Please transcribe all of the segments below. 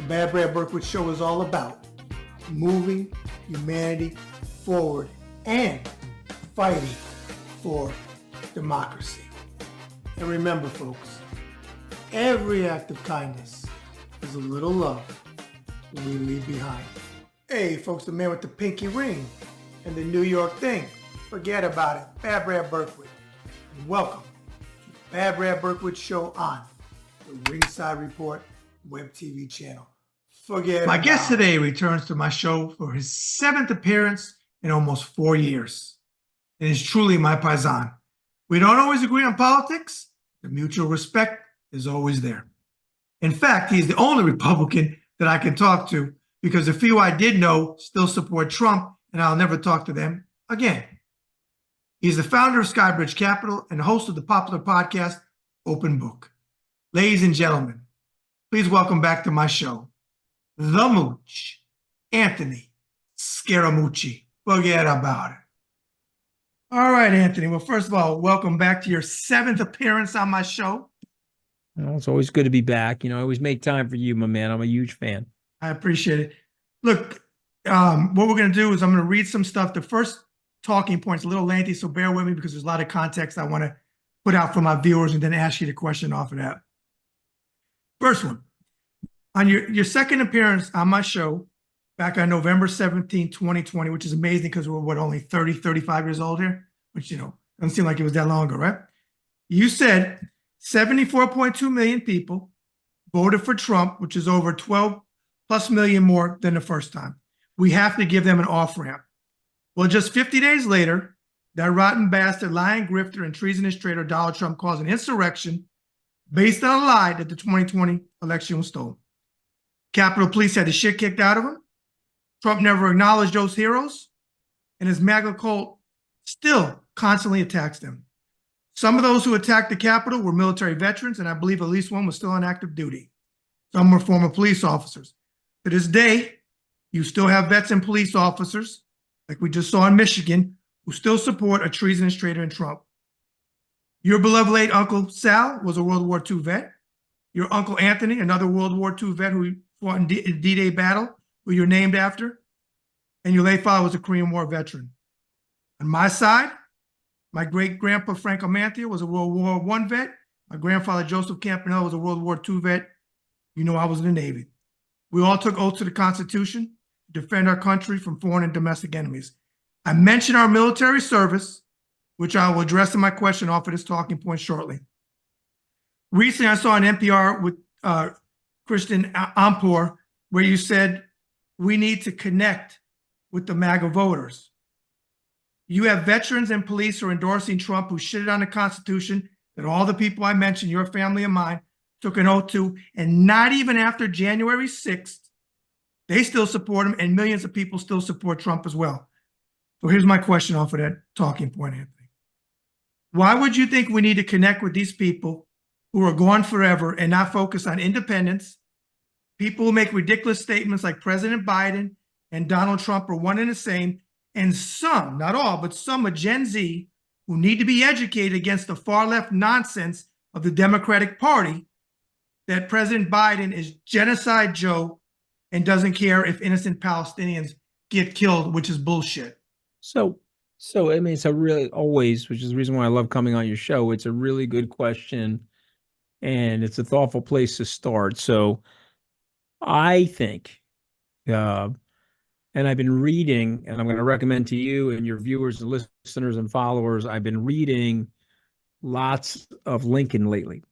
Bad Brad Berkwitt Show is all about moving humanity forward and fighting for democracy. And remember, folks, every act of kindness is a little love we leave behind. Hey, folks, the man with the pinky ring and the New York thing. Forget about it. Bad Brad Berkwitt. And welcome to the Bad Brad Berkwitt Show on the Ringside Report web TV channel. My guest today returns to my show for his 7th appearance in almost 4 years. It is truly my paisan. We don't always agree on politics. The mutual respect is always there. In fact, he's the only Republican that I can talk to because the few I did know still support Trump, and I'll never talk to them again. He's the founder of Skybridge Capital and host of the popular podcast, Open Book. Ladies and gentlemen, please welcome back to my show, the Mooch, Anthony Scaramucci. Forget about it. All right, Anthony. Well, first of all, welcome back to your 7th appearance on my show. Well, it's always good to be back. You know, I always make time for you, my man. I'm a huge fan. I appreciate it. Look, what we're going to do is I'm going to read some stuff. The first talking point's a little lengthy, so bear with me because there's a lot of context I want to put out for my viewers and then ask you the question off of that. First one. On your second appearance on my show back on November 17, 2020, which is amazing because we're only 30, 35 years old here, which, doesn't seem like it was that long ago, right? You said 74.2 million people voted for Trump, which is over 12 plus million more than the first time. We have to give them an off-ramp. Well, just 50 days later, that rotten bastard, lying grifter, and treasonous traitor Donald Trump caused an insurrection based on a lie that the 2020 election was stolen. Capitol Police had the shit kicked out of him. Trump never acknowledged those heroes, and his MAGA cult still constantly attacks them. Some of those who attacked the Capitol were military veterans, and I believe at least one was still on active duty. Some were former police officers. To this day, you still have vets and police officers, like we just saw in Michigan, who still support a treasonous traitor in Trump. Your beloved late Uncle Sal was a World War II vet. Your Uncle Anthony, another World War II vet who fought in D-Day battle, who you're named after. And your late father was a Korean War veteran. On my side, my great-grandpa Frank Amantia was a World War I vet. My grandfather Joseph Campanella was a World War II vet. You know I was in the Navy. We all took oaths to the Constitution to defend our country from foreign and domestic enemies. I mentioned our military service, which I will address in my question off of this talking point shortly. Recently, I saw an NPR with Christian Ampur where you said we need to connect with the MAGA voters. You have veterans and police who are endorsing Trump who shitted on the Constitution that all the people I mentioned, your family and mine, took an oath to, and not even after January 6th, they still support him, and millions of people still support Trump as well. So here's my question off of that talking point, Anthony. Why would you think we need to connect with these people who are gone forever and not focus on independence, people who make ridiculous statements like President Biden and Donald Trump are one and the same, and some, not all, but some of Gen Z who need to be educated against the far-left nonsense of the Democratic Party that President Biden is Genocide Joe and doesn't care if innocent Palestinians get killed, which is bullshit. So I mean, it's a really always, which is the reason why I love coming on your show. It's a really good question, and it's a thoughtful place to start. So I think, and I've been reading, and I'm going to recommend to you and your viewers and listeners and followers, I've been reading lots of Lincoln lately.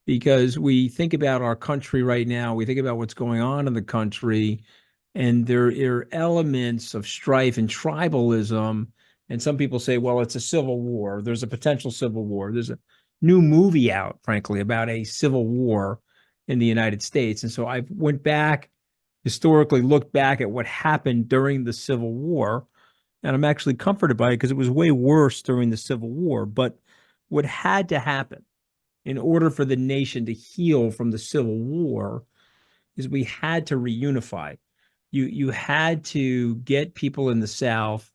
Because we think about our country right now, we think about what's going on in the country, and there are elements of strife and tribalism. And some people say, well, it's a civil war. There's a potential civil war. There's a new movie out, frankly, about a civil war in the United States. And so I went back, historically looked back at what happened during the Civil War, and I'm actually comforted by it because it was way worse during the Civil War. But what had to happen in order for the nation to heal from the Civil War is we had to reunify. You had to get people in the South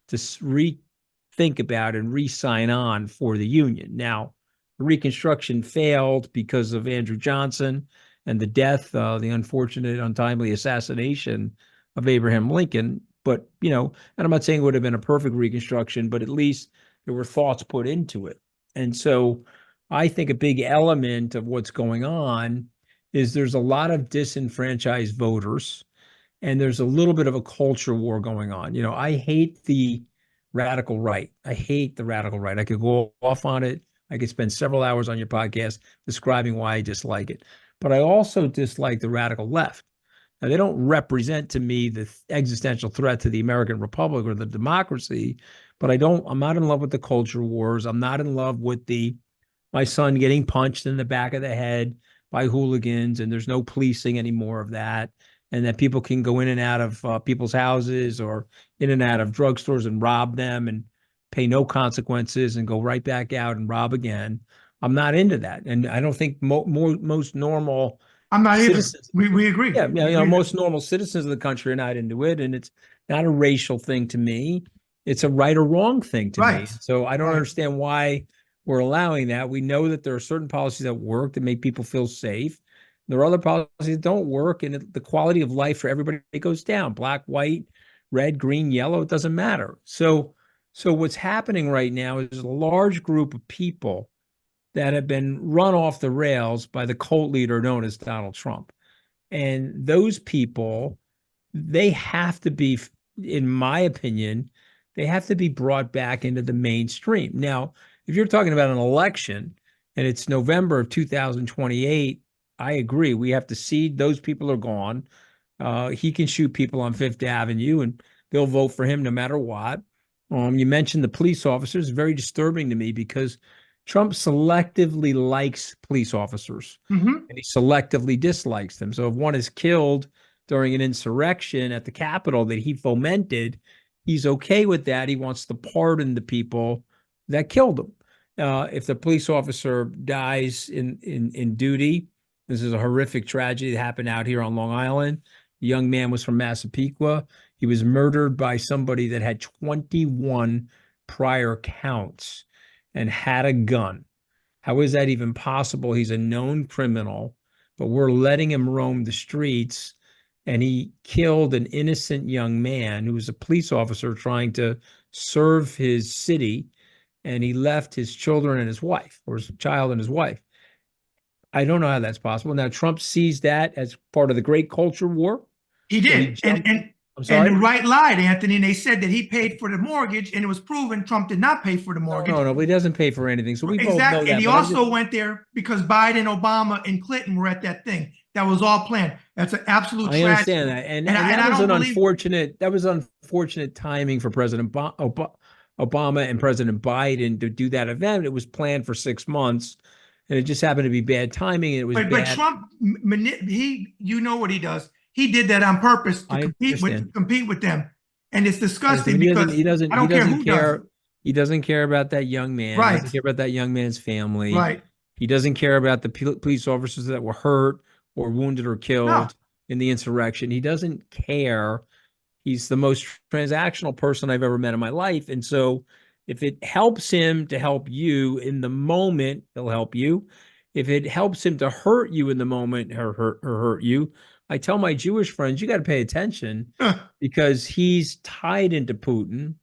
to rethink about and re-sign on for the Union. Now, Reconstruction failed because of Andrew Johnson and the death, the unfortunate, untimely assassination of Abraham Lincoln. But, and I'm not saying it would have been a perfect reconstruction, but at least there were thoughts put into it. And so I think a big element of what's going on is there's a lot of disenfranchised voters, and there's a little bit of a culture war going on. I hate the radical right. I hate the radical right. I could go off on it. I could spend several hours on your podcast describing why I dislike it. But I also dislike the radical left. Now, they don't represent to me the existential threat to the American Republic or the democracy, but I'm not in love with the culture wars. I'm not in love with my son getting punched in the back of the head by hooligans, and there's no policing anymore of that, and that people can go in and out of people's houses or in and out of drugstores and rob them and pay no consequences and go right back out and rob again. I'm not into that. And I don't think most normal I'm not either. citizens, We agree. yeah, most normal citizens of the country are not into it. And it's not a racial thing to me. It's a right or wrong thing to me. Right. So I don't Right. understand why we're allowing that. We know that there are certain policies that work that make people feel safe. There are other policies that don't work, and the quality of life for everybody goes down. Black, white, red, green, yellow, it doesn't matter. So what's happening right now is a large group of people that have been run off the rails by the cult leader known as Donald Trump. And those people, they have to be, in my opinion, they have to be brought back into the mainstream. Now, if you're talking about an election and it's November of 2028, I agree. We have to see those people are gone. He can shoot people on Fifth Avenue and they'll vote for him no matter what. You mentioned the police officers. It's very disturbing to me because Trump selectively likes police officers and he selectively dislikes them. So if one is killed during an insurrection at the Capitol that he fomented, he's okay with that. He wants to pardon the people that killed him. If the police officer dies in duty, this is a horrific tragedy that happened out here on Long Island. The young man was from Massapequa. He was murdered by somebody that had 21 prior counts and had a gun. How is that even possible? He's a known criminal, but we're letting him roam the streets, and he killed an innocent young man who was a police officer trying to serve his city, and he left his children and his wife, or his child and his wife. I don't know how that's possible. Now, Trump sees that as part of the great culture war. He did. I'm sorry? And the right lied, Anthony, and they said that he paid for the mortgage, and it was proven Trump did not pay for the mortgage. No, but he doesn't pay for anything. So we both know that. And he also went there because Biden, Obama, and Clinton were at that thing. That was all planned. That's an absolute tragedy. I understand that. And that was unfortunate timing for President Obama and President Biden to do that event. It was planned for 6 months, and it just happened to be bad timing. And it was bad. But Trump, you know what he does. He did that on purpose to compete with them, and it's disgusting because he doesn't care. He doesn't care about that young man. Right. He doesn't care about that young man's family. Right. He doesn't care about the police officers that were hurt or wounded or killed in the insurrection. He doesn't care. He's the most transactional person I've ever met in my life, and so if it helps him to help you in the moment, he'll help you. If it helps him to hurt you in the moment, or hurt you. I tell my Jewish friends, you got to pay attention because he's tied into Putin.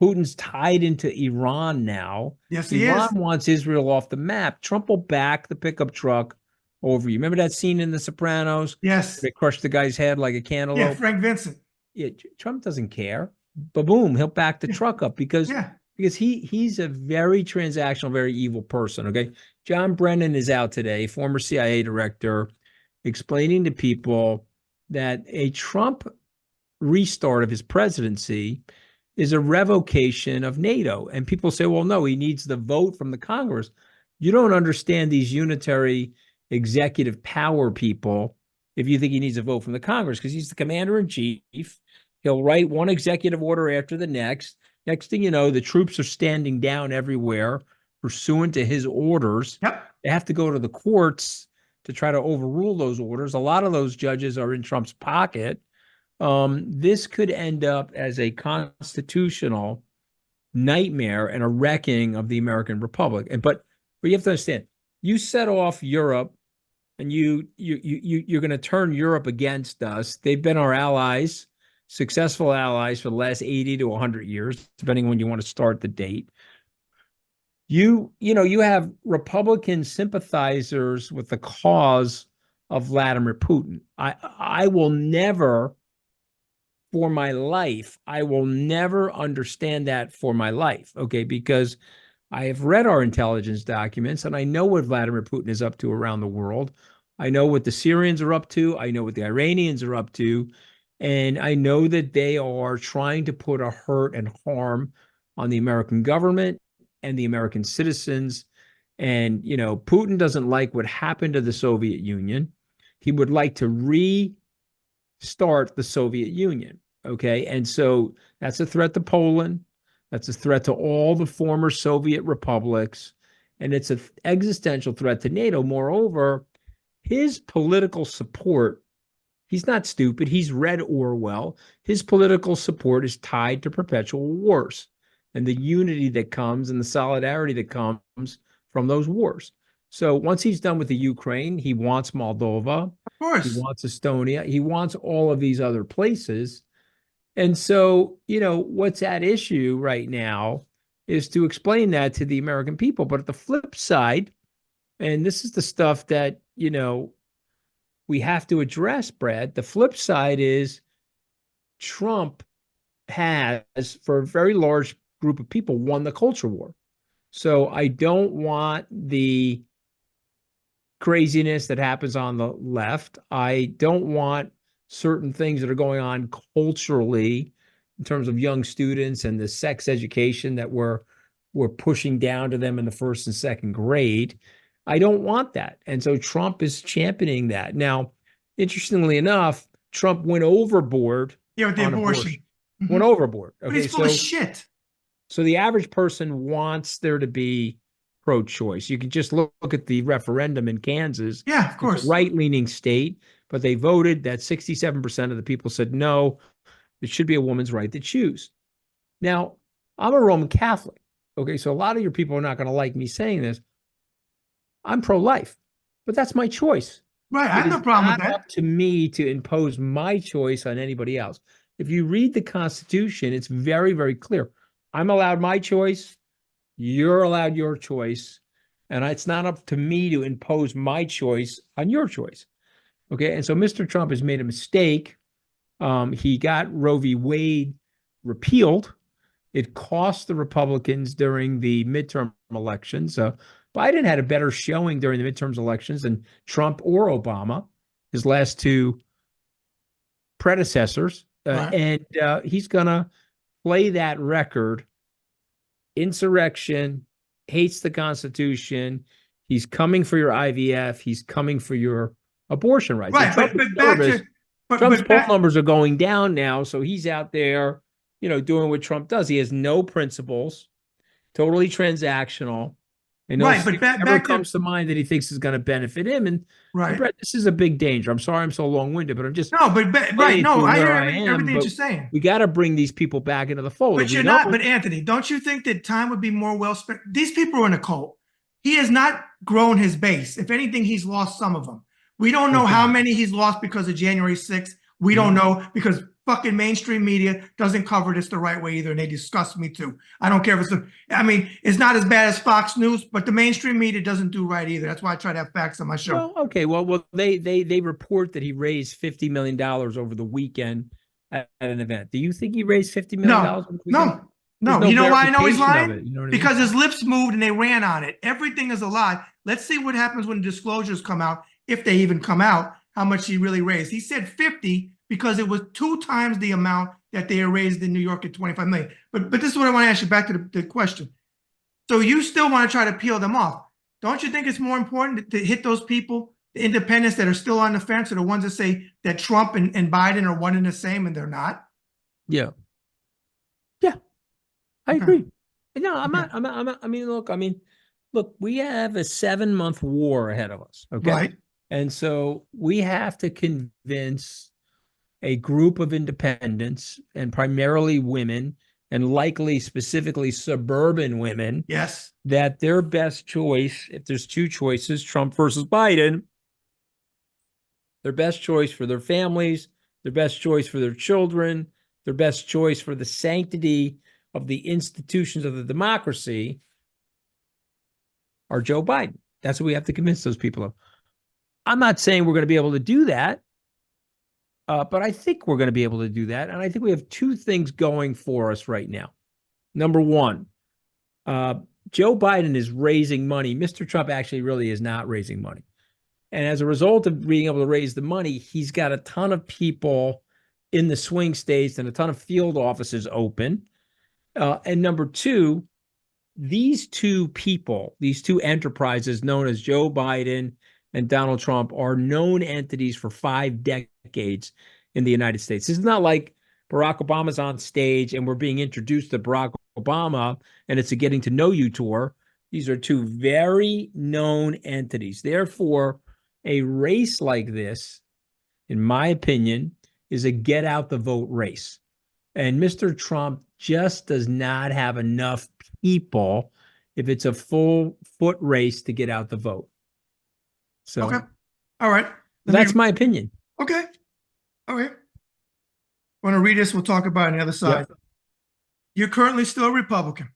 Putin's tied into Iran now. Yes, he is. Iran wants Israel off the map. Trump will back the pickup truck over you. Remember that scene in The Sopranos? Yes. They crushed the guy's head like a cantaloupe. Yeah, Frank Vincent. Yeah, Trump doesn't care. But boom, he'll back the truck up because he's a very transactional, very evil person. Okay. John Brennan is out today, former CIA director, explaining to people that a Trump restart of his presidency is a revocation of NATO. And people say, well, no, he needs the vote from the Congress. You don't understand these unitary executive power people if you think he needs a vote from the Congress, because he's the commander in chief. He'll write one executive order after the next. Next thing you know, the troops are standing down everywhere pursuant to his orders. Yep. They have to go to the courts to try to overrule those orders. A lot of those judges are in Trump's pocket. This could end up as a constitutional nightmare and a wrecking of the American Republic. But you have to understand, you set off Europe and you're going to turn Europe against us. They've been our allies, successful allies for the last 80 to 100 years, depending on when you want to start the date. You have Republican sympathizers with the cause of Vladimir Putin. I will never, for my life, I will never understand that for my life, okay? Because I have read our intelligence documents and I know what Vladimir Putin is up to around the world. I know what the Syrians are up to. I know what the Iranians are up to. And I know that they are trying to put a hurt and harm on the American government and the American citizens. And, Putin doesn't like what happened to the Soviet Union. He would like to restart the Soviet Union. Okay. And so that's a threat to Poland. That's a threat to all the former Soviet republics. And it's an existential threat to NATO. Moreover, his political support, he's not stupid. He's read Orwell. His political support is tied to perpetual wars and the unity that comes and the solidarity that comes from those wars. So once he's done with the Ukraine, he wants Moldova. Of course. He wants Estonia. He wants all of these other places. And so, what's at issue right now is to explain that to the American people. But at the flip side, and this is the stuff that, we have to address, Brad, the flip side is Trump has, for a very large group of people, won the culture war. So I don't want the craziness that happens on the left. I don't want certain things that are going on culturally in terms of young students and the sex education that we're pushing down to them in the first and second grade. I don't want that. And so Trump is championing that. Now, interestingly enough, Trump went overboard. Yeah, with the abortion. Mm-hmm. Went overboard. Okay, but he's full of shit. So the average person wants there to be pro-choice. You can just look at the referendum in Kansas. Yeah, of course. It's a right-leaning state, but they voted that 67% of the people said no, it should be a woman's right to choose. Now, I'm a Roman Catholic. Okay, so a lot of your people are not going to like me saying this. I'm pro-life, but that's my choice. Right, I have no problem with that. It's not up to me to impose my choice on anybody else. If you read the Constitution, it's very, very clear. I'm allowed my choice. You're allowed your choice. And it's not up to me to impose my choice on your choice. Okay, and so Mr. Trump has made a mistake. He got Roe v. Wade repealed. It cost the Republicans during the midterm elections. Biden had a better showing during the midterm elections than Trump or Obama, his last two predecessors. Right. And he's going to play that record. Insurrection, hates the Constitution. He's coming for your IVF. He's coming for your abortion rights. Right, Trump's poll numbers are going down now, so he's out there, doing what Trump does. He has no principles, totally transactional. And right, but back comes to mind that he thinks is going to benefit him. And right, Brett, this is a big danger. I'm sorry I'm so long-winded, but I'm just I hear everything you're saying. We got to bring these people back into the fold. But but Anthony, don't you think that time would be more well spent? These people are in a cult. He has not grown his base. If anything, he's lost some of them. We don't know how many he's lost because of January 6th. We don't know because fucking mainstream media doesn't cover this the right way either, and they disgust me too. I don't care if it's not as bad as Fox News, but the mainstream media doesn't do right either. That's why I try to have facts on my show. Well, they report that he raised $50 million over the weekend at an event. Do you think he raised $50 million over the weekend? No. You know why I know he's lying? Because his lips moved and they ran on it. Everything is a lie. Let's see what happens when disclosures come out, if they even come out, how much he really raised. He said 50 because it was 2 times the amount that they raised in New York at 25 million. But this is what I want to ask you back to the question. So you still want to try to peel them off. Don't you think it's more important to hit those people, the independents that are still on the fence, or the ones that say that Trump and Biden are one and the same and they're not? Yeah. I agree. No, I'm not. Look, we have a 7-month war ahead of us. Okay. Right. And so we have to convince a group of independents, and primarily women, and likely specifically suburban women, yes, that their best choice, if there's 2 choices, Trump versus Biden, their best choice for their families, their best choice for their children, their best choice for the sanctity of the institutions of the democracy are Joe Biden. That's what we have to convince those people of. I'm not saying we're going to be able to do that, but I think we're going to be able to do that. And I think we have two things going for us right now. Number one, Joe Biden is raising money. Mr. Trump actually really is not raising money. And as a result of being able to raise the money, he's got a ton of people in the swing states and a ton of field offices open. And number two, these two people, these two enterprises known as Joe Biden and Donald Trump are known entities for 5 decades in the United States. This is not like Barack Obama's on stage and we're being introduced to Barack Obama and it's a getting to know you tour. These are two very known entities. Therefore, a race like this, in my opinion, is a get out the vote race. And Mr. Trump just does not have enough people if it's a full foot race to get out the vote. So, okay. All right. That's my opinion. Okay. All right. Want to read this? We'll talk about it on the other side. Yep. You're currently still a Republican.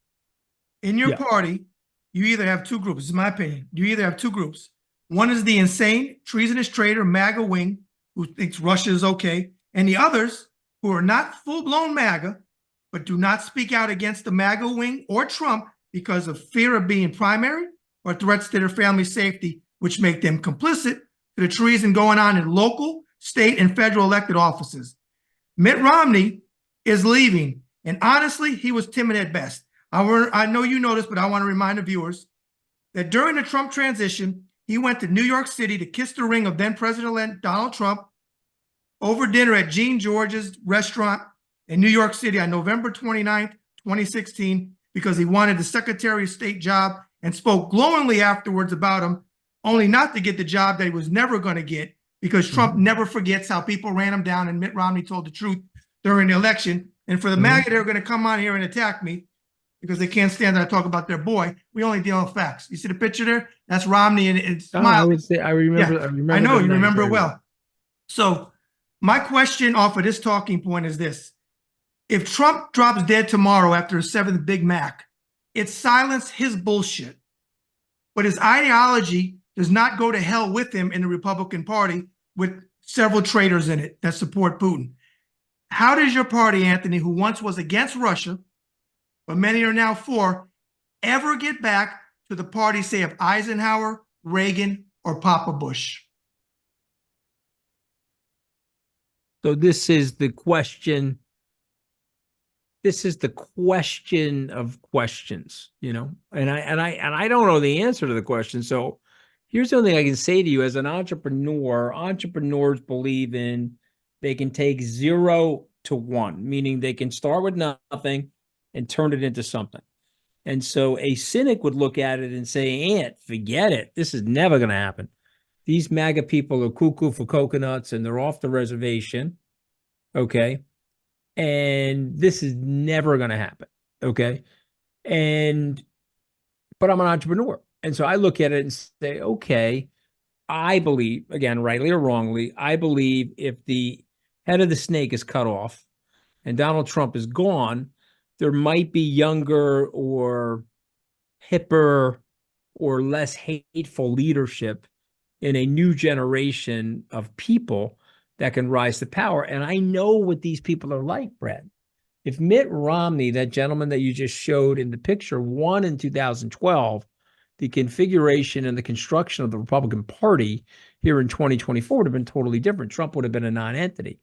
In your Yep. party, you either have two groups. This is my opinion. You either have two groups. One is the insane, treasonous traitor MAGA wing, who thinks Russia is okay, and the others who are not full-blown MAGA, but do not speak out against the MAGA wing or Trump because of fear of being primary or threats to their family's safety, which make them complicit to the treason going on in local, state, and federal elected offices. Mitt Romney is leaving, and honestly, he was timid at best. I know you know this, but I want to remind the viewers that during the Trump transition, he went to New York City to kiss the ring of then-President Donald Trump over dinner at Gene George's restaurant in New York City on November 29th, 2016, because he wanted the Secretary of State job and spoke glowingly afterwards about him, only not to get the job that he was never going to get because Trump never forgets how people ran him down and Mitt Romney told the truth during the election. And for the MAGA, they're going to come on here and attack me because they can't stand that I talk about their boy. We only deal with facts. You see the picture there? That's Romney and Smile. I would say I remember. Yeah, I remember. I know you remember very well. So my question off of this talking point is this. If Trump drops dead tomorrow after his 7th Big Mac, it silenced his bullshit. But his ideology does not go to hell with him in the Republican Party with several traitors in it that support Putin. How does your party, Anthony, who once was against Russia, but many are now for, ever get back to the party, say, of Eisenhower, Reagan, or Papa Bush? So this is the question. This is the question of questions, you know, and I don't know the answer to the question. So here's the only thing I can say to you as an entrepreneur. Entrepreneurs believe in they can take 0 to 1, meaning they can start with nothing and turn it into something. And so a cynic would look at it and say, Ant, forget it. This is never going to happen. These MAGA people are cuckoo for coconuts and they're off the reservation. Okay. And this is never going to happen. Okay. But I'm an entrepreneur. And so I look at it and say, okay, I believe, again, rightly or wrongly, I believe if the head of the snake is cut off and Donald Trump is gone, there might be younger or hipper or less hateful leadership in a new generation of people that can rise to power. And I know what these people are like, Brad. If Mitt Romney, that gentleman that you just showed in the picture, won in 2012, the configuration and the construction of the Republican Party here in 2024 would have been totally different. Trump would have been a non-entity.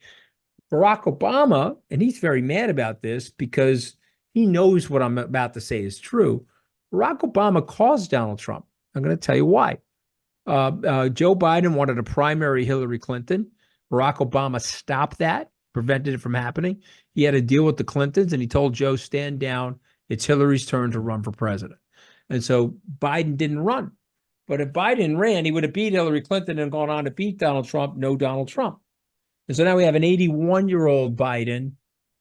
Barack Obama, and he's very mad about this because he knows what I'm about to say is true. Barack Obama caused Donald Trump. I'm going to tell you why. Joe Biden wanted to primary Hillary Clinton. Barack Obama stopped that, prevented it from happening. He had to deal with the Clintons, and he told Joe, stand down. It's Hillary's turn to run for president. And so Biden didn't run. But if Biden ran, he would have beat Hillary Clinton and gone on to beat Donald Trump, no Donald Trump. And so now we have an 81-year-old Biden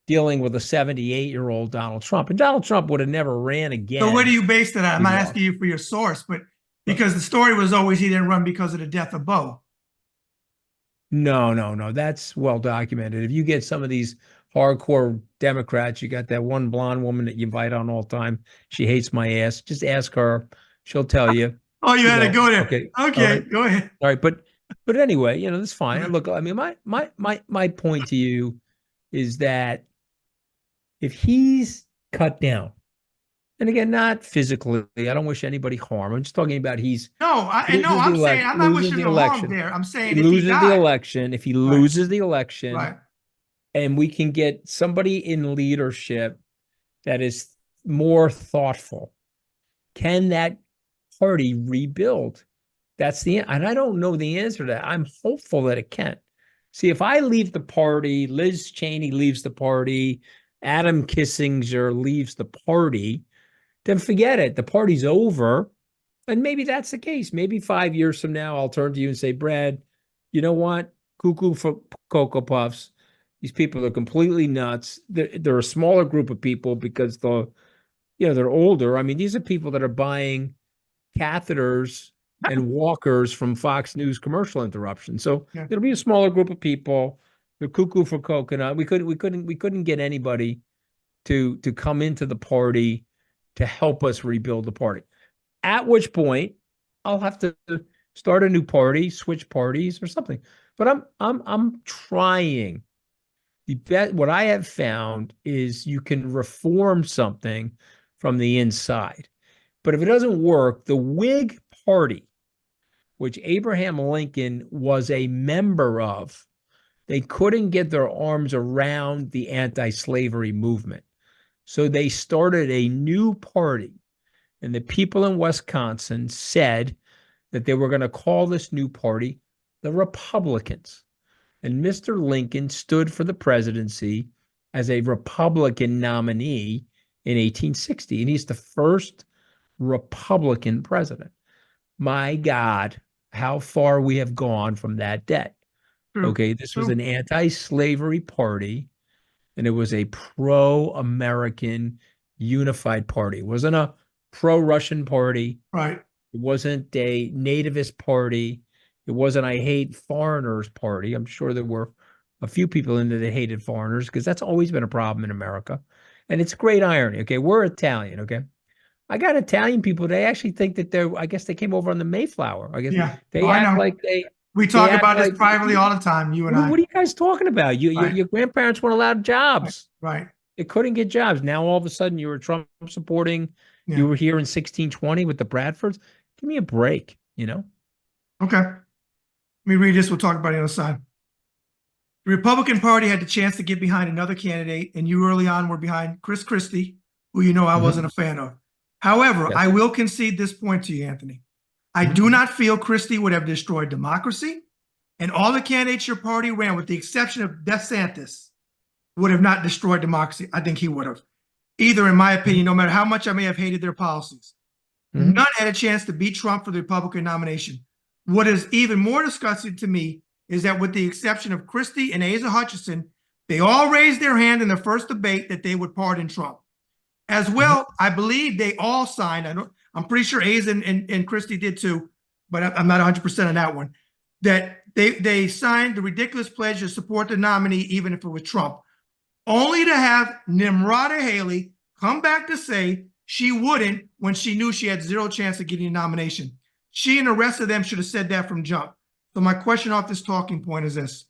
dealing with a 78-year-old Donald Trump. And Donald Trump would have never ran again. So where do you base that on? I'm not asking you for your source, but because the story was always he didn't run because of the death of Bo. No, no, no. That's well documented. If you get some of these hardcore Democrats, you got that one blonde woman that you invite on all the time. She hates my ass. Just ask her. She'll tell you. Oh, you had to go there. Okay. All Okay, right. go ahead. All right. But anyway, that's fine. And look, I mean, my point to you is that if he's cut down, and again, not physically, I don't wish anybody harm. I'm just talking about he's No, loses the I'm saying election, I'm not loses wishing the no harm election. there. I'm He saying if he loses the died, election. If he right, loses the election, right. and we can get somebody in leadership that is more thoughtful, can that party rebuild? And I don't know the answer to that. I'm hopeful that it can. See, if I leave the party, Liz Cheney leaves the party, Adam Kissinger leaves the party, then forget it. The party's over. And maybe that's the case. Maybe 5 years from now, I'll turn to you and say, Brad, you know what? Cuckoo for Cocoa Puffs. These people are completely nuts. They're a smaller group of people because they're older. I mean, these are people that are buying catheters and walkers from Fox News commercial interruptions. So Yeah, it'll be a smaller group of people. They're cuckoo for coconut. We couldn't get anybody to come into the party to help us rebuild the party. At which point, I'll have to start a new party, switch parties or something. But I'm trying. What I have found is you can reform something from the inside. But if it doesn't work, the Whig Party, which Abraham Lincoln was a member of, they couldn't get their arms around the anti-slavery movement. So they started a new party. And the people in Wisconsin said that they were going to call this new party the Republicans. And Mr. Lincoln stood for the presidency as a Republican nominee in 1860. And he's the first Republican president. My God, how far we have gone from that day. true, Okay, this was true. an anti-slavery party, and it was a pro-American unified party. It wasn't a pro-Russian party. Right. It wasn't a nativist party. It wasn't I hate foreigners party. I'm sure there were a few people in there that hated foreigners because that's always been a problem in America. And it's great irony. Okay, we're Italian. Okay, I got Italian people. They actually think that I guess they came over on the Mayflower. I guess Yeah. Oh, they I act know. like We they talk act about this like privately all the time, you and what I. are you guys talking about? Right, Your grandparents weren't allowed right, jobs. right. They couldn't get jobs. Now all of a sudden you were Trump supporting. You Yeah. were here in 1620 with the Bradfords. Give me a break. Okay. Let me read this. We'll talk about it on the side. The Republican Party had the chance to get behind another candidate, and you early on were behind Chris Christie, who I wasn't a fan of. However, Yes. I will concede this point to you, Anthony. I do not feel Christie would have destroyed democracy, and all the candidates your party ran, with the exception of DeSantis, would have not destroyed democracy. I think he would have. Either, in my opinion, no matter how much I may have hated their policies, none had a chance to beat Trump for the Republican nomination. What is even more disgusting to me is that, with the exception of Christie and Asa Hutchinson, they all raised their hand in the first debate that they would pardon Trump. As well, I believe they all signed. I'm pretty sure Asa and Christie did too, but I'm not 100% on that one. That they signed the ridiculous pledge to support the nominee, even if it was Trump, only to have Nimrata Haley come back to say she wouldn't when she knew she had zero chance of getting a nomination. She and the rest of them should have said that from jump. So my question off this talking point is this.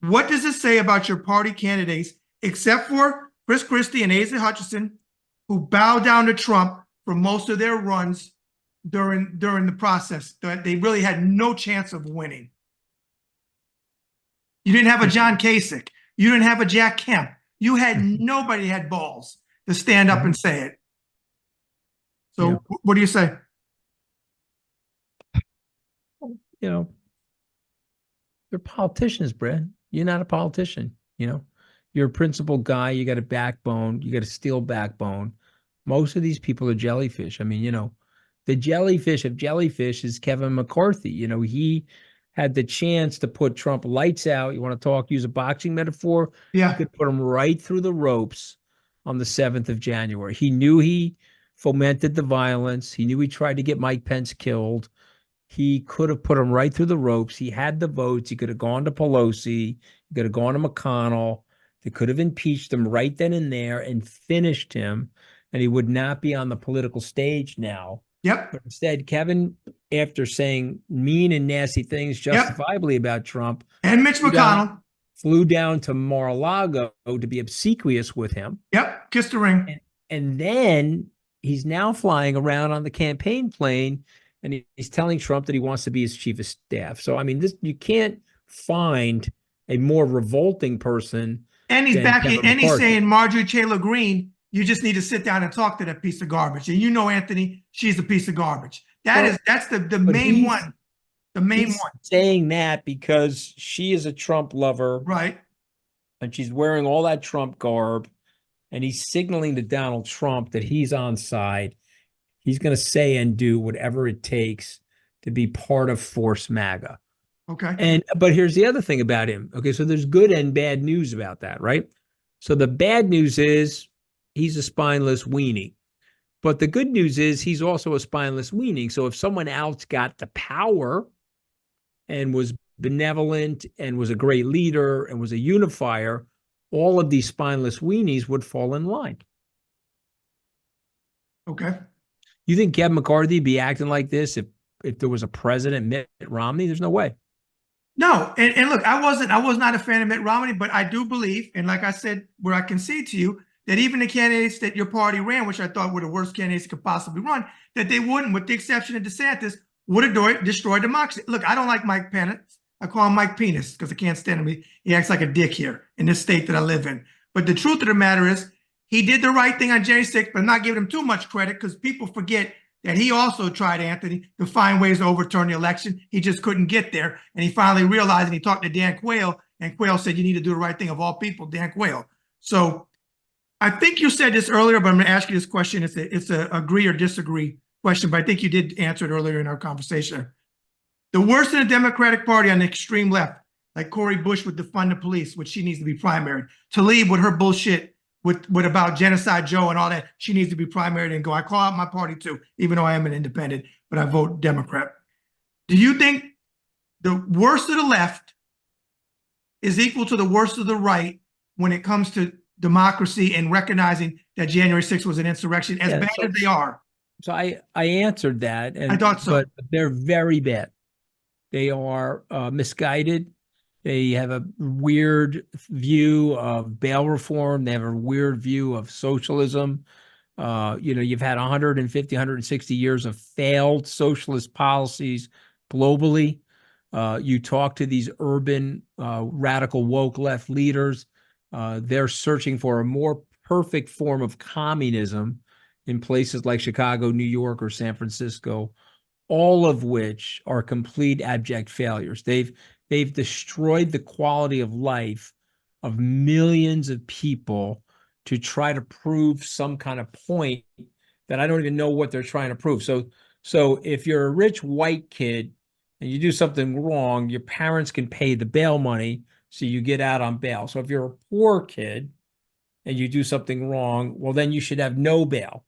What does it say about your party candidates, except for Chris Christie and Asa Hutchinson, who bowed down to Trump for most of their runs during the process? That they really had no chance of winning. You didn't have a John Kasich. You didn't have a Jack Kemp. You had nobody had balls to stand up and say it. So what do you say? They're politicians, Brad. You're not a politician. You're a principled guy. You got a backbone. You got a steel backbone. Most of these people are jellyfish. I mean, the jellyfish of jellyfish is Kevin McCarthy. He had the chance to put Trump lights out. You want to use a boxing metaphor? Yeah. He could put him right through the ropes on the 7th of January. He knew he fomented the violence. He knew he tried to get Mike Pence killed. He could have put him right through the ropes. He had the votes. He could have gone to Pelosi. He could have gone to McConnell. They could have impeached him right then and there and finished him, and he would not be on the political stage now. Yep. But instead, Kevin, after saying mean and nasty things justifiably about Trump, and Mitch McConnell flew down to Mar-a-Lago to be obsequious with him. Yep. Kissed the ring. And then he's now flying around on the campaign plane, and he's telling Trump that he wants to be his chief of staff. So, I mean, this, you can't find a more revolting person. And he's backing, and he's saying, Marjorie Taylor Greene, you just need to sit down and talk to that piece of garbage. And you know, Anthony, she's a piece of garbage. That's the main one. The main one. Saying that because she is a Trump lover. Right. And she's wearing all that Trump garb. And he's signaling to Donald Trump that he's on side. He's going to say and do whatever it takes to be part of Force MAGA. Okay. But here's the other thing about him. Okay, so there's good and bad news about that, right? So the bad news is he's a spineless weenie. But the good news is he's also a spineless weenie. So if someone else got the power and was benevolent and was a great leader and was a unifier, all of these spineless weenies would fall in line. Okay. You think Kevin McCarthy would be acting like this if there was a president, Mitt Romney? There's no way. No, and look, I was not a fan of Mitt Romney, but I do believe, and like I said, where I concede to you, that even the candidates that your party ran, which I thought were the worst candidates could possibly run, that they wouldn't, with the exception of DeSantis, would have destroyed democracy. Look, I don't like Mike Pence. I call him Mike Penis because I can't stand him. He acts like a dick here in this state that I live in. But the truth of the matter is, he did the right thing on January 6th, but I'm not giving him too much credit because people forget that he also tried, Anthony, to find ways to overturn the election. He just couldn't get there. And he finally realized, and he talked to Dan Quayle, and Quayle said, you need to do the right thing, of all people, Dan Quayle. So I think you said this earlier, but I'm going to ask you this question. It's a agree or disagree question, but I think you did answer it earlier in our conversation. The worst in the Democratic Party on the extreme left, like Cori Bush would defund the police, which she needs to be primaried. Tlaib with her bullshit with about Genocide Joe and all that, she needs to be primaried and go. I call out my party too, even though I am an independent, but I vote Democrat. Do you think the worst of the left is equal to the worst of the right when it comes to democracy and recognizing that January 6th was an insurrection, as bad as they are? So I answered that. And I thought so. But they're very bad. They are misguided. They have a weird view of bail reform. They have a weird view of socialism. You've had 150, 160 years of failed socialist policies globally. You talk to these urban, radical woke left leaders. They're searching for a more perfect form of communism in places like Chicago, New York, or San Francisco, all of which are complete abject failures. They've destroyed the quality of life of millions of people to try to prove some kind of point that I don't even know what they're trying to prove. So if you're a rich white kid and you do something wrong, your parents can pay the bail money so you get out on bail. So if you're a poor kid and you do something wrong, well, then you should have no bail.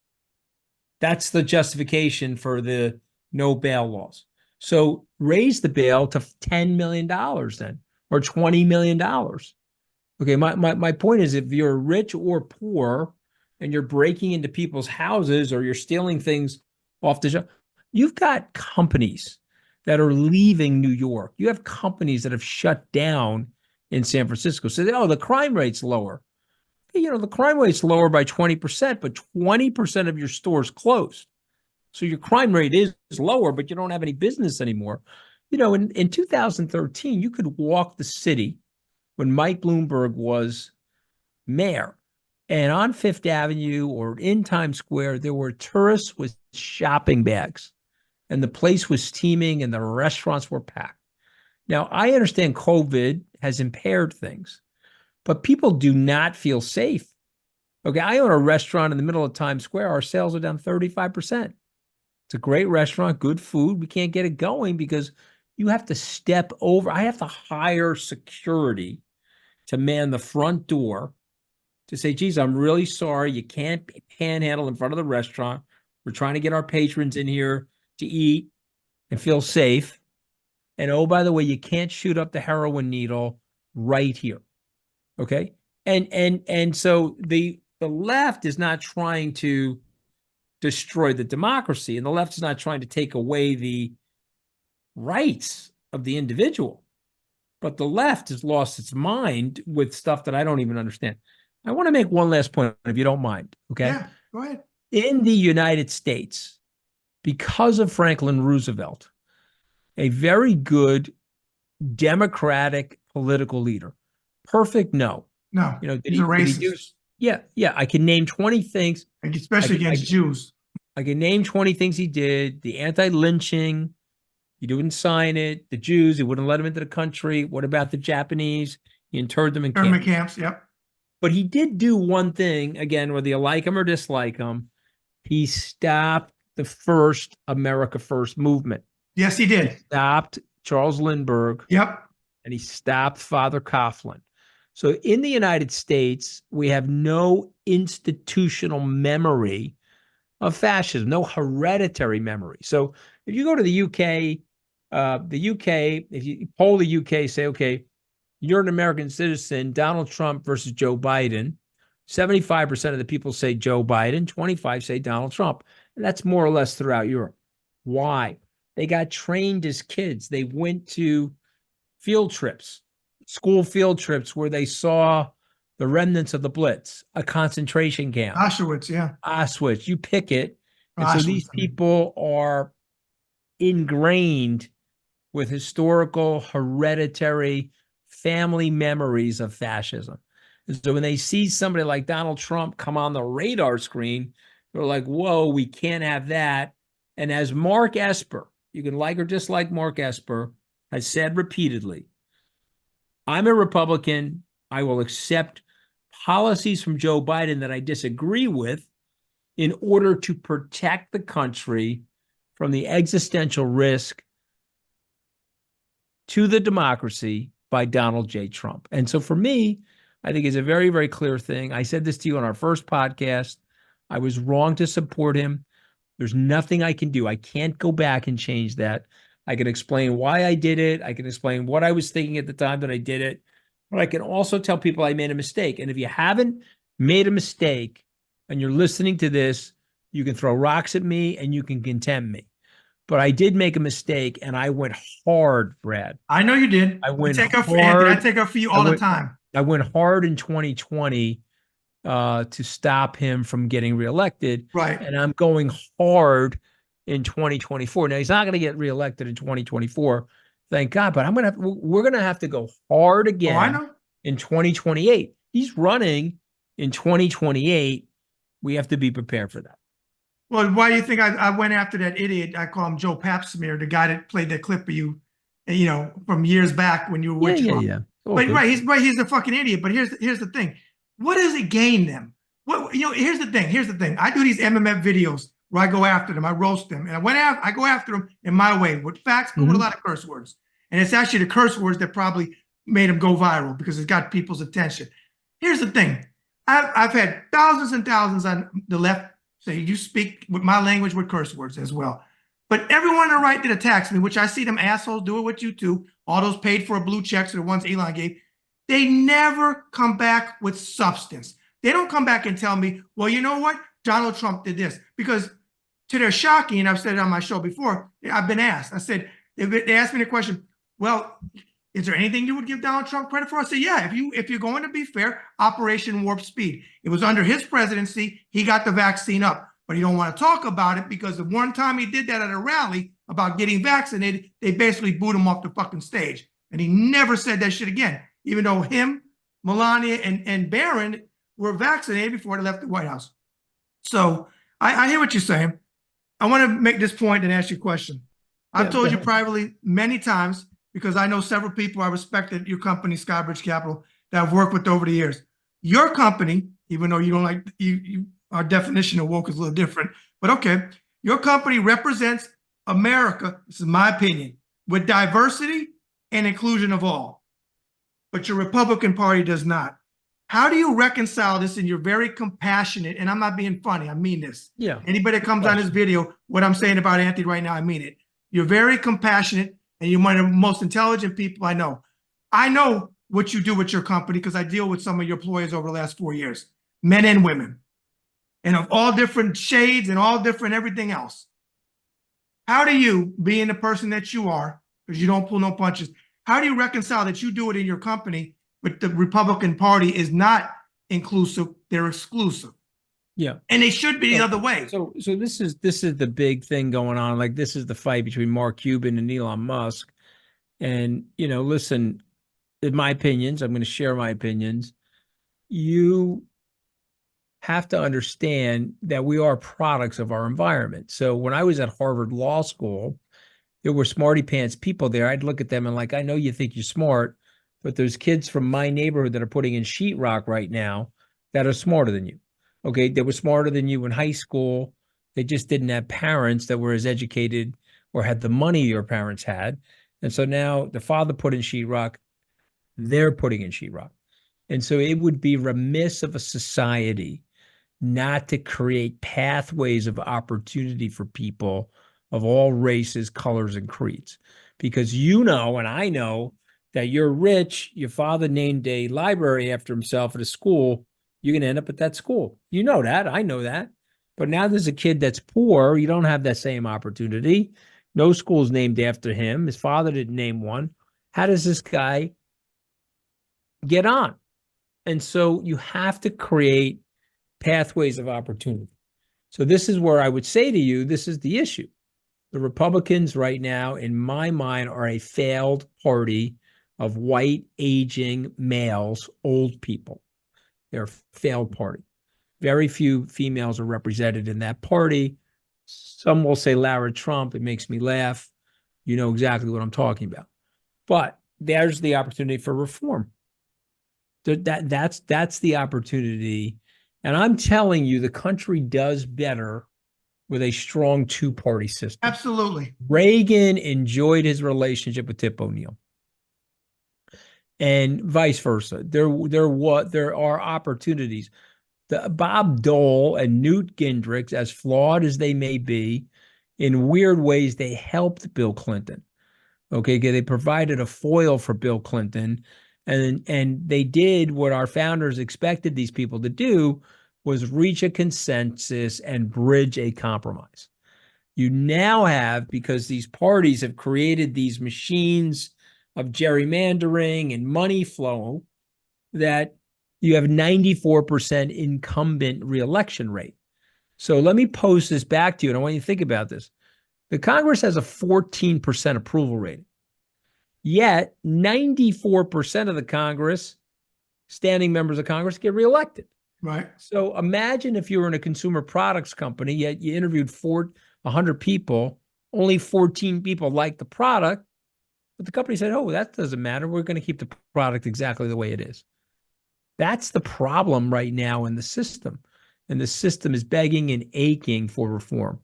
That's the justification for the no bail laws. So raise the bail to $10 million then, or $20 million. Okay, my point is, if you're rich or poor and you're breaking into people's houses or you're stealing things off the shelf, you've got companies that are leaving New York. You have companies that have shut down in San Francisco. So, the crime rate's lower. The crime rate's lower by 20%, but 20% of your stores closed. So your crime rate is lower, but you don't have any business anymore. In 2013, you could walk the city when Mike Bloomberg was mayor, and on Fifth Avenue or in Times Square, there were tourists with shopping bags, and the place was teeming and the restaurants were packed. Now, I understand COVID has impaired things, but people do not feel safe. Okay, I own a restaurant in the middle of Times Square. Our sales are down 35%. It's a great restaurant, good food. We can't get it going because you have to step over. I have to hire security to man the front door to say, geez, I'm really sorry. You can't panhandle in front of the restaurant. We're trying to get our patrons in here to eat. and feel safe. And oh, by the way, you can't shoot up the heroin needle right here. Okay. And so the left is not trying to destroy the democracy, and the left is not trying to take away the rights of the individual. But the left has lost its mind with stuff that I don't even understand. I want to make one last point, if you don't mind. Okay. Yeah, go ahead. In the United States, because of Franklin Roosevelt, a very good democratic political leader. Perfect? No. No, Did he's a he do? racist. Yeah. I can name 20 things. Especially against Jews. I can name 20 things he did. The anti-lynching, he didn't sign it. The Jews, he wouldn't let them into the country. What about the Japanese? He interred them in Internment camps. camps, yep. But he did do one thing, again, whether you like him or dislike him. He stopped the first America First movement. Yes, he did. He stopped Charles Lindbergh. Yep. And he stopped Father Coughlin. So in the United States, we have no institutional memory of fascism, no hereditary memory. So if you go to the UK, if you poll the UK, say, okay, you're an American citizen, Donald Trump versus Joe Biden, 75% of the people say Joe Biden, 25 say Donald Trump. And that's more or less throughout Europe. Why? They got trained as kids. They went to field trips, school field trips, where they saw the remnants of the Blitz, a concentration camp. Auschwitz, yeah. Auschwitz, you pick it. And Auschwitz, so these people are ingrained with historical, hereditary, family memories of fascism. And so when they see somebody like Donald Trump come on the radar screen, they're like, whoa, we can't have that. And as Mark Esper, you can like or dislike Mark Esper, has said repeatedly, I'm a Republican. I will accept policies from Joe Biden that I disagree with in order to protect the country from the existential risk to the democracy by Donald J. Trump. And so for me, I think it's a very, very clear thing. I said this to you on our first podcast. I was wrong to support him. There's nothing I can do. I can't go back and change that. I can explain why I did it. I can explain what I was thinking at the time that I did it. But I can also tell people I made a mistake. And if you haven't made a mistake and you're listening to this, you can throw rocks at me and you can contemn me. But I did make a mistake, and I went hard, Brad. I know you did. I went hard. I take up for you all the time. I went hard in 2020 to stop him from getting reelected. Right. And I'm going hard in 2024. Now, he's not going to get reelected in 2024, thank God. But we're going to have to go hard again. I know. In 2028. He's running in 2028. We have to be prepared for that. Well, why do you think I went after that idiot? I call him Joe Papsmear, the guy that played that clip of you, from years back when you were with Trump. Yeah. But he's the fucking idiot. But here's the thing. What does it gain them? Here's the thing. I do these MMF videos where I go after them, I roast them, and I go after them in my way with facts, but with a lot of curse words. And it's actually the curse words that probably made them go viral because it's got people's attention. Here's the thing. I've had thousands and thousands on the left say you speak with my language with curse words as well. But everyone on the right that attacks me, which I see them assholes do it with you too, all those paid for blue checks are the ones Elon gave, they never come back with substance. They don't come back and tell me, well, you know what? Donald Trump did this. Because to their shocking, and I've said it on my show before, I've been asked. I said, they asked me the question, well, is there anything you would give Donald Trump credit for? I said, yeah, if you're going to be fair, Operation Warp Speed. It was under his presidency, he got the vaccine up. But he don't want to talk about it because the one time he did that at a rally about getting vaccinated, they basically booed him off the fucking stage. And he never said that shit again, even though him, Melania, and Barron were vaccinated before they left the White House. So I hear what you're saying. I want to make this point and ask you a question. I've told you privately many times, because I know several people I respect at your company, Skybridge Capital, that I've worked with over the years. Your company, even though you don't like our definition of woke is a little different, but okay, your company represents America, this is my opinion, with diversity and inclusion of all. But your Republican Party does not. How do you reconcile this? And you're very compassionate, and I'm not being funny, I mean this. Yeah. Anybody that comes on this video, what I'm saying about Anthony right now, I mean it. You're very compassionate, and you're one of the most intelligent people I know. I know what you do with your company because I deal with some of your employees over the last 4 years, men and women, and of all different shades and all different everything else. How do you, being the person that you are, because you don't pull no punches, how do you reconcile that you do it in your company, but the Republican Party is not inclusive, they're exclusive? Yeah. And they should be the other way. So this is the big thing going on. Like, this is the fight between Mark Cuban and Elon Musk. And, listen, in my opinions, I'm going to share my opinions. You have to understand that we are products of our environment. So when I was at Harvard Law School, there were smarty pants people there. I'd look at them and like, I know you think you're smart, but there's kids from my neighborhood that are putting in sheetrock right now that are smarter than you. Okay. They were smarter than you in high school. They just didn't have parents that were as educated or had the money your parents had. And so now the father put in sheetrock, they're putting in sheetrock. And so it would be remiss of a society not to create pathways of opportunity for people of all races, colors, and creeds. Because and I know that you're rich, your father named a library after himself at a school, you're going to end up at that school. You know that. I know that. But now there's a kid that's poor. You don't have that same opportunity. No school's named after him. His father didn't name one. How does this guy get on? And so you have to create pathways of opportunity. So this is where I would say to you, this is the issue. The Republicans right now, in my mind, are a failed party of white, aging males, old people. They're a failed party. Very few females are represented in that party. Some will say Lara Trump. It makes me laugh. You know exactly what I'm talking about. But there's the opportunity for reform. That's the opportunity. And I'm telling you, the country does better with a strong two-party system. Absolutely. Reagan enjoyed his relationship with Tip O'Neill, and vice versa. There are opportunities. Bob Dole and Newt Gingrich, as flawed as they may be, in weird ways, they helped Bill Clinton. Okay, they provided a foil for Bill Clinton, and they did what our founders expected these people to do, was reach a consensus and bridge a compromise. You now have, because these parties have created these machines of gerrymandering and money flow, that you have 94% incumbent reelection rate. So let me pose this back to you, and I want you to think about this. The Congress has a 14% approval rating. Yet 94% of the Congress, standing members of Congress, get reelected. Right. So imagine if you were in a consumer products company, yet you interviewed 100 people, only 14 people liked the product, but the company said, oh, that doesn't matter. We're going to keep the product exactly the way it is. That's the problem right now in the system. And the system is begging and aching for reform.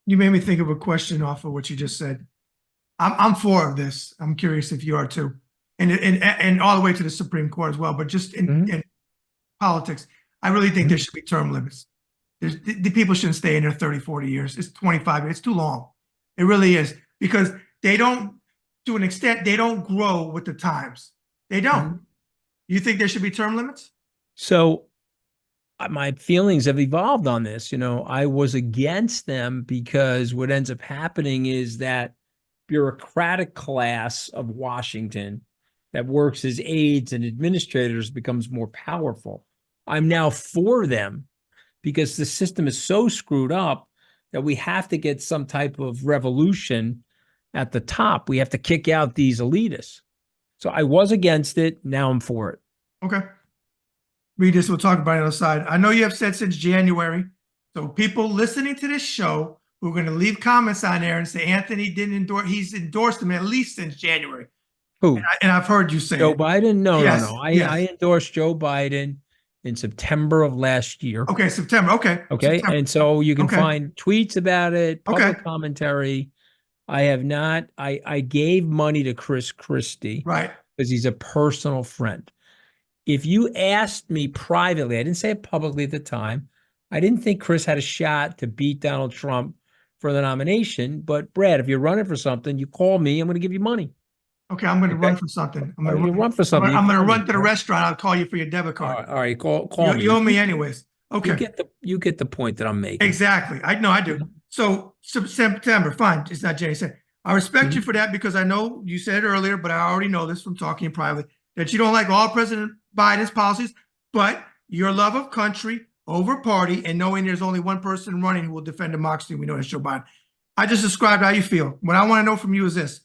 You made me think of a question off of what you just said. I'm for this. I'm curious if you are too. And all the way to the Supreme Court as well. But just in politics, I really think there should be term limits. The people shouldn't stay in there 30, 40 years. It's 25 years. It's too long. It really is. Because they don't, to an extent, they don't grow with the times. They don't. You think there should be term limits? So my feelings have evolved on this. I was against them because what ends up happening is that bureaucratic class of Washington that works as aides and administrators becomes more powerful. I'm now for them because the system is so screwed up that we have to get some type of revolution at the top. We have to kick out these elitists. So I was against it. Now I'm for it. Okay. Read this. We'll talk about it on the side. I know you have said since January. So people listening to this show who are going to leave comments on there and say Anthony didn't endorse. He's endorsed him at least since January. Who? And I've heard you say Joe it. Biden? No. Yes. I endorsed Joe Biden in September of last year. Okay, September. Okay. September. And so you can find tweets about it, public Okay. commentary. I have not. I gave money to Chris Christie, right, because he's a personal friend. If you asked me privately, I didn't say it publicly at the time, I didn't think Chris had a shot to beat Donald Trump for the nomination. But Brad, if you're running for something, you call me. I'm going to give you money. Okay, I'm going to Okay. run for something. I'm Or going you to run for something. I'm going to call run me, to the right? restaurant. I'll call you for your debit card. All right, call You me. owe me anyways. You Okay, get the point that I'm making. exactly. I know I do. So September, fine. It's not Jay said. I respect you for that because I know you said it earlier, but I already know this from talking privately that you don't like all President Biden's policies, but your love of country over party and knowing there's only one person running who will defend democracy. We know that's Joe Biden. I just described how you feel. What I want to know from you is this: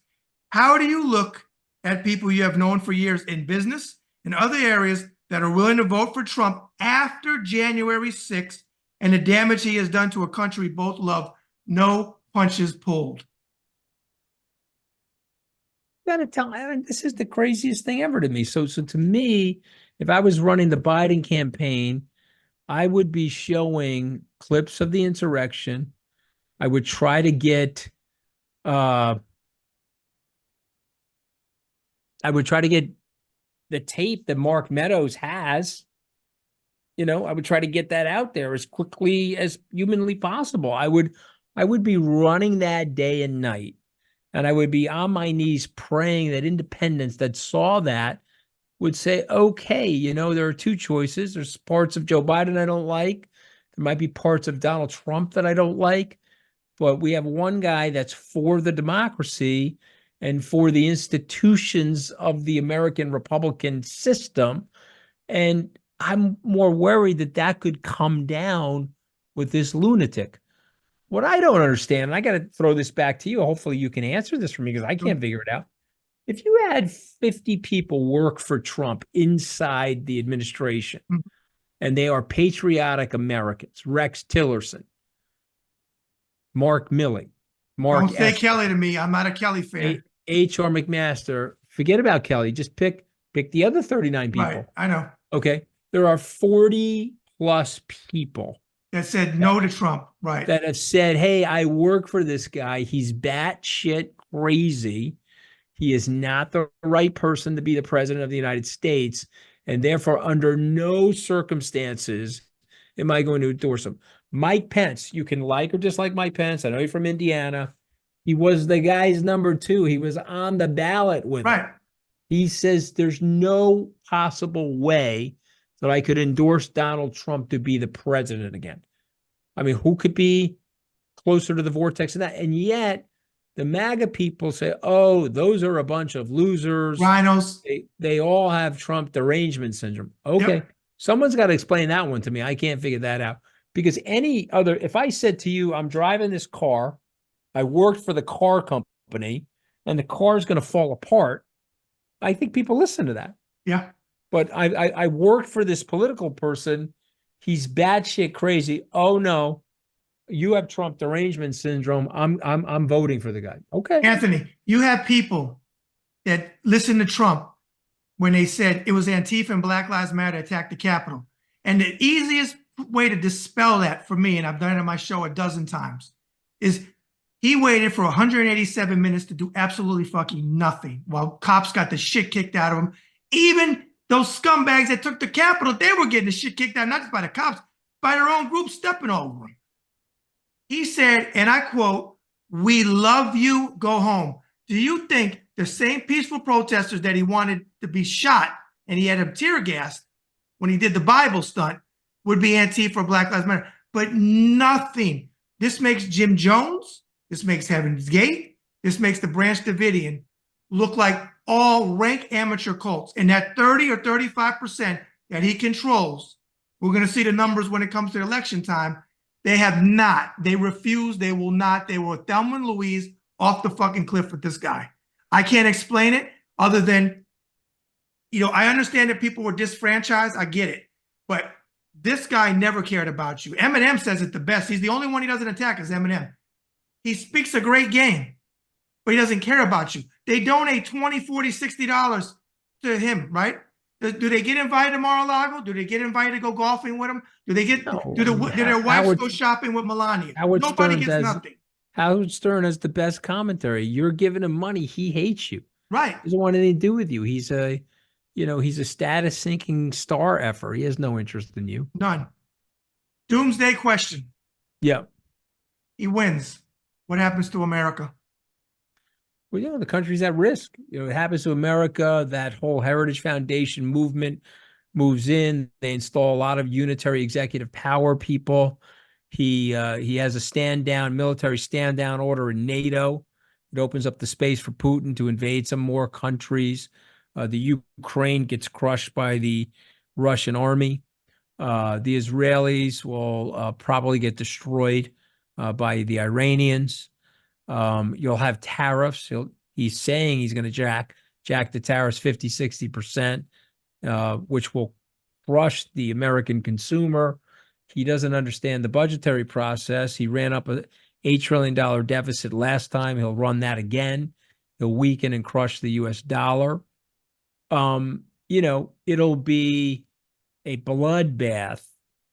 how do you look at people you have known for years in business and other areas that are willing to vote for Trump after January 6th and the damage he has done to a country we both love? No punches pulled. Gotta tell, I mean, this is the craziest thing ever to me. So to me, if I was running the Biden campaign, I would be showing clips of the insurrection. I would try to get uh I would try to get the tape that Mark Meadows has. I would try to get that out there as quickly as humanly possible. I would be running that day and night. And I would be on my knees praying that independents that saw that would say, okay, there are two choices. There's parts of Joe Biden I don't like. There might be parts of Donald Trump that I don't like. But we have one guy that's for the democracy and for the institutions of the American Republican system. And I'm more worried that that could come down with this lunatic. What I don't understand, and I got to throw this back to you. Hopefully you can answer this for me because I can't figure it out. If you had 50 people work for Trump inside the administration, and they are patriotic Americans, Rex Tillerson, Mark Milley, Mark Don't say Esper, Kelly to me. I'm not a Kelly fan. H.R. McMaster, forget about Kelly. Just pick the other 39 people. Right, I know. Okay. There are 40 plus people that said no to Trump, right? That have said, hey, I work for this guy. He's batshit crazy. He is not the right person to be the president of the United States. And therefore, under no circumstances am I going to endorse him. Mike Pence, you can like or dislike Mike Pence. I know he's from Indiana. He was the guy's number 2. He was on the ballot with him. He says there's no possible way that I could endorse Donald Trump to be the president again. I mean, who could be closer to the vortex than that? And yet, the MAGA people say, oh, those are a bunch of losers. Rhinos. They all have Trump derangement syndrome. Okay. Someone's got to explain that one to me. I can't figure that out. Because if I said to you, I'm driving this car, I worked for the car company, and the car is going to fall apart, I think people listen to that. Yeah. But I worked for this political person. He's batshit crazy. Oh no, you have Trump derangement syndrome. I'm voting for the guy. Okay. Anthony, you have people that listen to Trump when they said it was Antifa and Black Lives Matter attacked the Capitol. And the easiest way to dispel that for me, and I've done it on my show a dozen times, is he waited for 187 minutes to do absolutely fucking nothing while cops got the shit kicked out of him. Even those scumbags that took the Capitol, they were getting the shit kicked out, not just by the cops, by their own group stepping over him. He said, and I quote, "We love you, go home." Do you think the same peaceful protesters that he wanted to be shot and he had them tear gassed when he did the Bible stunt would be Antifa or Black Lives Matter? But nothing. This makes Jim Jones, this makes Heaven's Gate, this makes the Branch Davidian look like all rank amateur cults. And that 30 or 35% that he controls, we're going to see the numbers when it comes to election time. They have not. They refuse. They will not. They were Thelma and Louise off the fucking cliff with this guy. I can't explain it other than, I understand that people were disfranchised. I get it. But this guy never cared about you. Eminem says it the best. He's the only one he doesn't attack is Eminem. He speaks a great game, but he doesn't care about you. They donate $20, $40, $60 to him, right? Do they get invited to Mar-a-Lago? Do they get invited to go golfing with him? Do they get? No. Do their wives go shopping with Melania? Nobody gets nothing. Howard Stern has the best commentary. You're giving him money. He hates you. Right. He doesn't want anything to do with you. He's a status sinking star effer. He has no interest in you. None. Doomsday question. Yeah. He wins. What happens to America? Well, the country's at risk. It happens to America. That whole Heritage Foundation movement moves in. They install a lot of unitary executive power people. He has a military stand down order in NATO. It opens up the space for Putin to invade some more countries. The Ukraine gets crushed by the Russian army. The Israelis will probably get destroyed by the Iranians. You'll have tariffs. He's saying he's going to jack the tariffs 50, 60%, which will crush the American consumer. He doesn't understand the budgetary process. He ran up a $8 trillion deficit last time. He'll run that again. He'll weaken and crush the US dollar. It'll be a bloodbath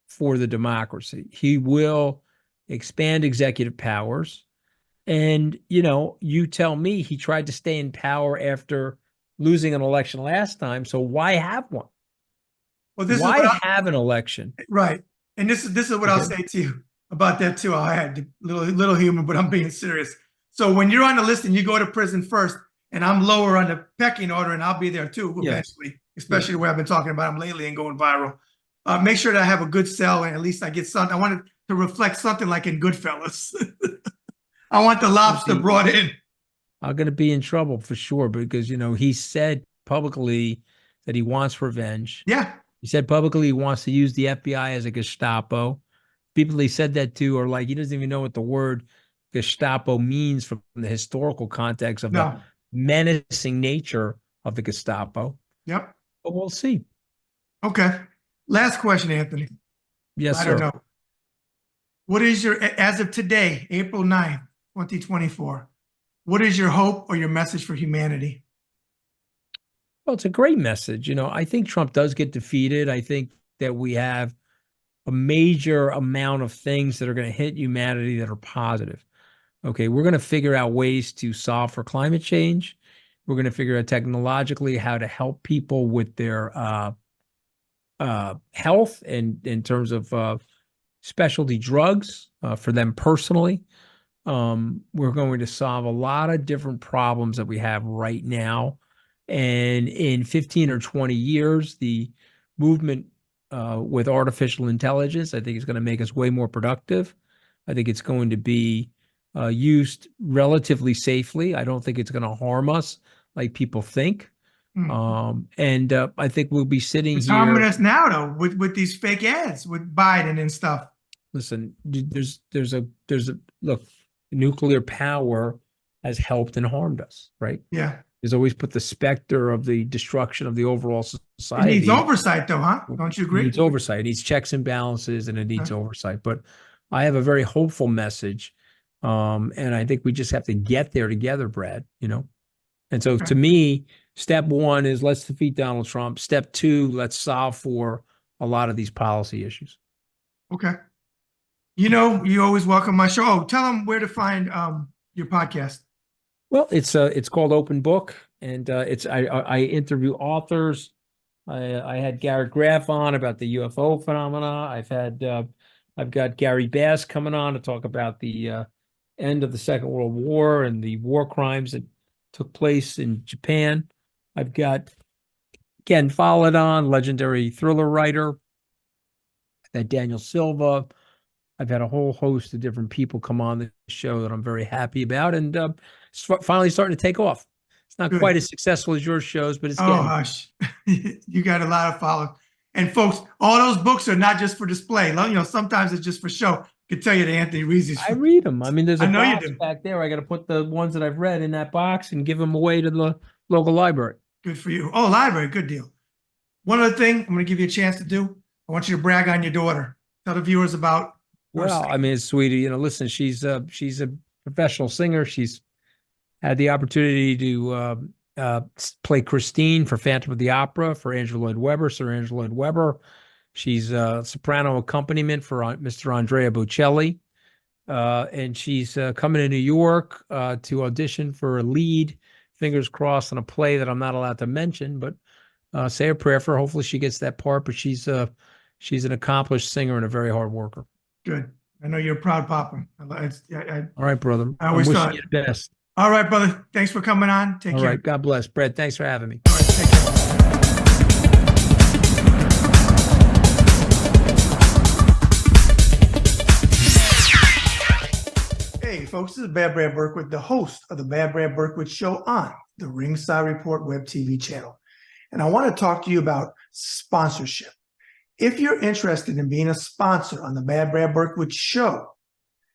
for the democracy. He will expand executive powers. And, you tell me he tried to stay in power after losing an election last time. So why have one? Well, this why is what have an election? right. And this is what I'll say to you about that too. I had a little humor, but I'm being serious. So when you're on the list and you go to prison first, and I'm lower on the pecking order, and I'll be there too eventually, especially the way I've been talking about him lately and going viral. Make sure that I have a good cell, and at least I get something. I want it to reflect something like in Goodfellas. I want the lobster brought in. I'm going to be in trouble for sure because, he said publicly that he wants revenge. Yeah. He said publicly he wants to use the FBI as a Gestapo. People he said that to are like, he doesn't even know what the word Gestapo means from the historical context of the menacing nature of the Gestapo. Yep. But we'll see. Okay. Last question, Anthony. Yes, I sir. don't know. What is as of today, April 9th, 2024, what is your hope or your message for humanity? Well, it's a great message. I think Trump does get defeated. I think that we have a major amount of things that are going to hit humanity that are positive. Okay, we're going to figure out ways to solve for climate change. We're going to figure out technologically how to help people with their health and in terms of specialty drugs for them personally. We're going to solve a lot of different problems that we have right now. And in 15 or 20 years, the movement with artificial intelligence, I think is going to make us way more productive. I think it's going to be used relatively safely. I don't think it's going to harm us like people think. And I think we'll be sitting it's here. harming us now, though, with these fake ads with Biden and stuff. Listen, there's a look, nuclear power has helped and harmed us, right? Yeah. There's always put the specter of the destruction of the overall society. It needs oversight, though, huh? Don't you agree? It needs oversight. It needs checks and balances, and it needs oversight. But I have a very hopeful message, and I think we just have to get there together, Brad. And so to me, step one is let's defeat Donald Trump. Step two, let's solve for a lot of these policy issues. Okay. You always welcome my show. Oh, tell them where to find your podcast. Well, it's called Open Book, and I interview authors. I had Garrett Graff on about the UFO phenomena. I've got Gary Bass coming on to talk about the end of the Second World War and the war crimes that took place in Japan. I've got Ken Follett on, legendary thriller writer. I've had Daniel Silva. I've had a whole host of different people come on the show that I'm very happy about, and it's finally starting to take off. It's not quite as successful as your shows, but it's getting. Hush. You got a lot of followers. And folks, all those books are not just for display. Sometimes it's just for show. I can tell you that Anthony reads these. I read them. I mean, there's a box you do. back there. I got to put the ones that I've read in that box and give them away to the local library. Good for you. Oh, library, good deal. One other thing I'm going to give you a chance to do. I want you to brag on your daughter. Tell the viewers about. Well, I mean, sweetie, listen, she's a professional singer. She's had the opportunity to play Christine for Phantom of the Opera for Andrew Lloyd Webber, Sir Andrew Lloyd Webber. She's a soprano accompaniment for Mr. Andrea Bocelli. And she's coming to New York to audition for a lead, fingers crossed, on a play that I'm not allowed to mention, but say a prayer for her. Hopefully she gets that part, but she's an accomplished singer and a very hard worker. Good. I know you're a proud papa. All right, brother. I I'm always wishing thought. you the best. All right, brother. Thanks for coming on. Take All care. right. God bless. Brett, thanks for having me. All right, take care. Hey, folks, this is Bad Brad Berkwitt, the host of the Bad Brad Berkwitt Show on the Ringside Report web TV channel. And I want to talk to you about sponsorship. If you're interested in being a sponsor on the Bad Brad Berkwitt Show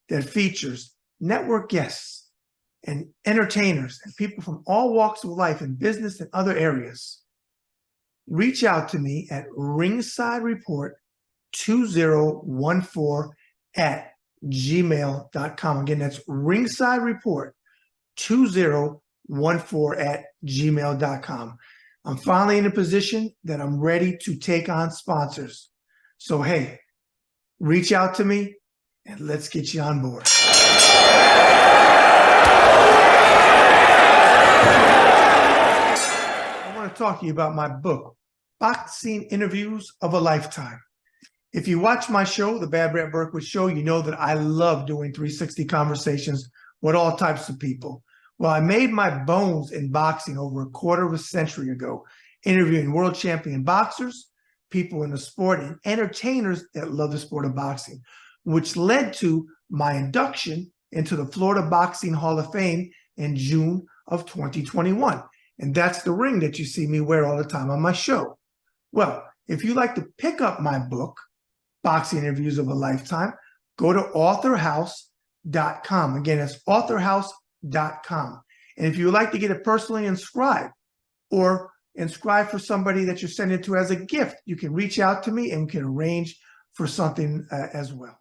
that features network guests and entertainers and people from all walks of life in business and other areas, reach out to me at Ringside Report 2014 at gmail.com. Again, that's Ringside Report 2014 at gmail.com. I'm finally in a position that I'm ready to take on sponsors. So, hey, reach out to me and let's get you on board. I want to talk to you about my book, Boxing Interviews of a Lifetime. If you watch my show, The Bad Brad Berkwitt Show, you know that I love doing 360 conversations with all types of people. Well, I made my bones in boxing over a quarter of a century ago, interviewing world champion boxers, people in the sport, and entertainers that love the sport of boxing, which led to my induction into the Florida Boxing Hall of Fame in June of 2021. And that's the ring that you see me wear all the time on my show. Well, if you like to pick up my book, Boxing Interviews of a Lifetime, go to authorhouse.com. Again, it's authorhouse.com. And if you would like to get it personally inscribed or inscribed for somebody that you're sending it to as a gift, you can reach out to me and we can arrange for something as well.